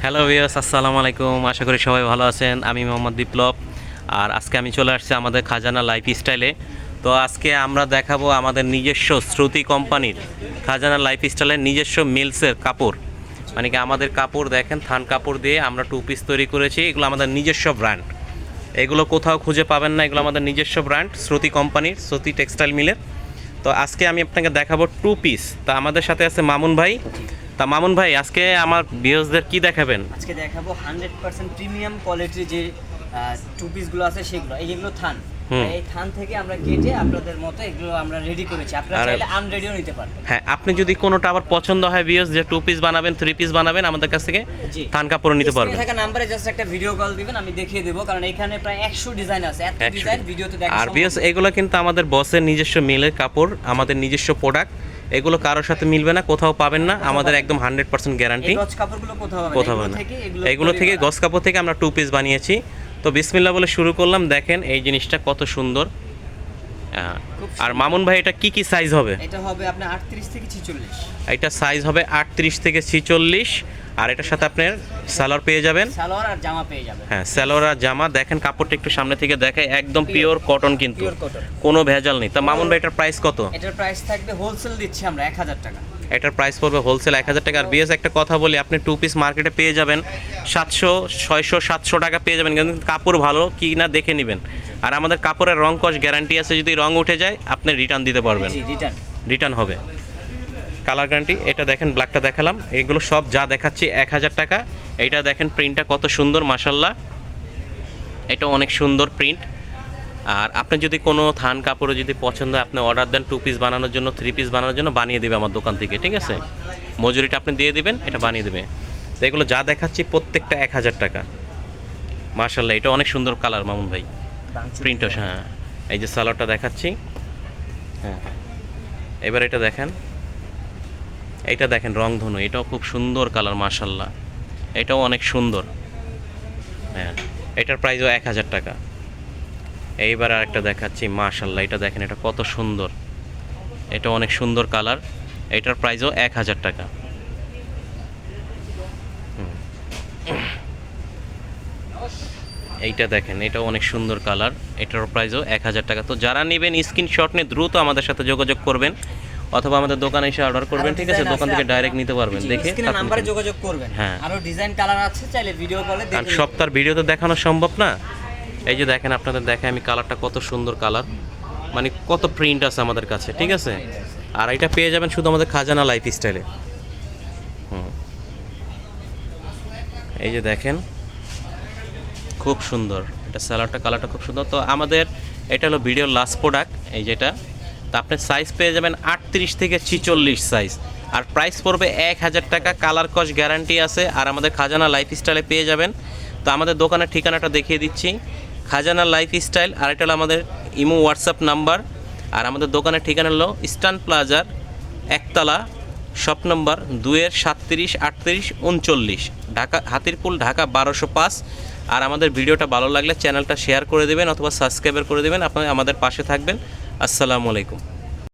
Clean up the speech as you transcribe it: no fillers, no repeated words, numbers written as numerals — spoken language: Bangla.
হ্যালো ভিউয়ার্স, আসসালামু আলাইকুম। আশা করি সবাই ভালো আছেন। আমি মোহাম্মদ বিপ্লব। আর আজকে আমি চলে আসছি আমাদের খাজানা লাইফস্টাইলে। তো আজকে আমরা দেখাবো আমাদের নিজস্ব শ্রুতি কোম্পানির খাজানা লাইফস্টাইলের নিজস্ব মিলসের কাপড়। মানে কি আমাদের কাপড় দেখেন, থান কাপড় দিয়ে আমরা টু পিস তৈরি করেছি। এগুলো আমাদের নিজস্ব ব্র্যান্ড, এগুলো কোথাও খুঁজে পাবেন না। এগুলো আমাদের নিজস্ব ব্র্যান্ড শ্রুতি কোম্পানির, শ্রুতি টেক্সটাইল মিলের। তো আজকে আমি আপনাকে দেখাবো টু পিস। তা আমাদের সাথে আছে মামুন ভাই। তা মামুন ভাই, আজকে আমার ভিউয়ার্সদের কি দেখাবেন? আজকে দেখাবো 100% প্রিমিয়াম কোয়ালিটির যে টু পিসগুলো আছে সেগুলো। এইগুলো থান, এই থান থেকে আমরা কেটে আপনাদের মতো এগুলো আমরা রেডি করেছি। আপনারা চাইলে আনরেডিও নিতে পারবেন। হ্যাঁ, আপনি যদি কোনোটা আবার পছন্দ হয় ভিউয়ার্স যে টু পিস বানাবেন, থ্রি পিস বানাবেন, আমাদের কাছ থেকে থান কাপড় নিতে পারবেন। এখানে থাকা নম্বরে জাস্ট একটা ভিডিও কল দিবেন, আমি দেখিয়ে দেব। কারণ এখানে প্রায় 100 ডিজাইন আছে, এত ডিজাইন ভিডিওতে দেখা সম্ভব। আর ভিউয়ার্স এগুলো কিন্তু আমাদের বসের নিজস্ব মিলের কাপড়, আমাদের নিজস্ব প্রোডাক্ট। এগুলো কারোর সাথে মিলবে না, কোথাও পাবেন না। আমাদের একদম 100% গ্যারান্টি। গজ কাপড়গুলো কোথাও পাবেন না। এগুলো থেকে গজ কাপড় থেকে আমরা টু পিস বানিয়েছি। তো বিসমিল্লাহ বলে শুরু করলাম। দেখেন এই জিনিসটা কত সুন্দর। আর মামুন ভাই, এটা কি কি সাইজ হবে? এটা হবে আপনার 38 থেকে 46। এটা সাইজ হবে 38 থেকে 46। আর এটার সাথে আপনার সালোয়ার পেয়ে যাবেন, সালোয়ার আর জামা পেয়ে যাবেন। হ্যাঁ, সালোয়ার আর জামা। দেখেন কাপড়টা একটু সামনে থেকে দেখায়, একদম পিওর কটন, কিন্তু কোনো ভেজাল নেই। তা মামুন ভাই, এটার প্রাইস কত? এটার প্রাইস থাকবে, হোলসেল দিচ্ছি আমরা 1000 টাকা। এটার প্রাইস পড়বে হোলসেল 1000 টাকা। আর বিএস একটা কথা বলি, আপনি টু পিস মার্কেটে পেয়ে যাবেন 700, 600, 700 টাকা পেয়ে যাবেন, কিন্তু কাপড় ভালো কি না দেখে নেবেন। আর আমাদের কাপড়ের রং কস গ্যারান্টি আছে, যদি রং উঠে যায় আপনি রিটার্ন দিতে পারবেন, রিটার্ন হবে, কালার গ্যারান্টি। এটা দেখেন, ব্ল্যাকটা দেখালাম, এগুলো সব যা দেখাচ্ছি 1000 টাকা। এইটা দেখেন প্রিন্টটা কত সুন্দর, মাশাল্লাহ, এটা অনেক সুন্দর প্রিন্ট। আর আপনি যদি কোনো থান কাপড়ে যদি পছন্দ হয়, আপনি অর্ডার দেন টু পিস বানানোর জন্য, থ্রি পিস বানানোর জন্য, বানিয়ে দেবে আমার দোকান থেকে, ঠিক আছে? মজুরিটা আপনি দিয়ে দিবেন, এটা বানিয়ে দেবে। তো এগুলো যা দেখাচ্ছি প্রত্যেকটা 1000 টাকা। মাশাল্লাহ, এটা অনেক সুন্দর কালার মামুন ভাই, প্রিন্টও। হ্যাঁ, এই যে সালোয়ারটা দেখাচ্ছি। হ্যাঁ, এবার এটা দেখেন, এইটা দেখেন রংধনু, এটাও খুব সুন্দর কালার, মাশাল্লাহ, এটাও অনেক সুন্দর। হ্যাঁ, এটার প্রাইসও 1000 টাকা। এইবার আর একটা দেখাচ্ছি, মাশাল্লাহ, এটা দেখেন, এটা কত সুন্দর, এটা অনেক সুন্দর কালার। এটার প্রাইসও 1000 টাকা। এইটা দেখেন, এটাও অনেক সুন্দর কালার, এটার প্রাইসও 1000 টাকা। তো যারা নেবেন স্ক্রিনশট নিয়ে দ্রুত আমাদের সাথে যোগাযোগ করবেন, অথবা আমাদের দোকানে এসে অর্ডার করবেন, ঠিক আছে? দোকান থেকে ডাইরেক্ট নিতে পারবেন, দেখে নাম্বারে যোগাযোগ করবেন। হ্যাঁ, আরো ডিজাইন কালার আছে, চাইলে ভিডিও কলে দেখে। কারণ সব তার ভিডিওতে দেখানো সম্ভব না। এই যে দেখেন, আপনাদের দেখে আমি কালারটা, কত সুন্দর কালার, মানে কত প্রিন্ট আছে আমাদের কাছে, ঠিক আছে? আর এটা পেয়ে যাবেন শুধু আমাদের খাজানা লাইফস্টাইলে। এই যে দেখেন, খুব সুন্দর, এটা সালোয়ারটা, কালারটা খুব সুন্দর। তো আমাদের এটা হলো ভিডিওর লাস্ট প্রোডাক্ট, এই যেটা। তো আপনি সাইজ পেয়ে যাবেন 38 থেকে 46 সাইজ। আর প্রাইস পড়বে 1000 টাকা, কালার কস গ্যারান্টি আছে। আর আমাদের খাজানা লাইফস্টাইলে পেয়ে যাবেন। তো আমাদের দোকানের ঠিকানাটা দেখিয়ে দিচ্ছি, খাজানা লাইফস্টাইল। আর এটা হলো আমাদের ইমো হোয়াটসঅ্যাপ নাম্বার। আর আমাদের দোকানের ঠিকানা হলো ইস্টার্ন প্লাজার, একতলা, শপ নম্বর 2-এর 37, 38, 39, ঢাকা, হাতিরপুল, ঢাকা 1205। আর আমাদের ভিডিওটা ভালো লাগলে চ্যানেলটা শেয়ার করে দেবেন, অথবা সাবস্ক্রাইব করে দেবেন। আপনারা আমাদের পাশে থাকবেন। আসসালামু আলাইকুম।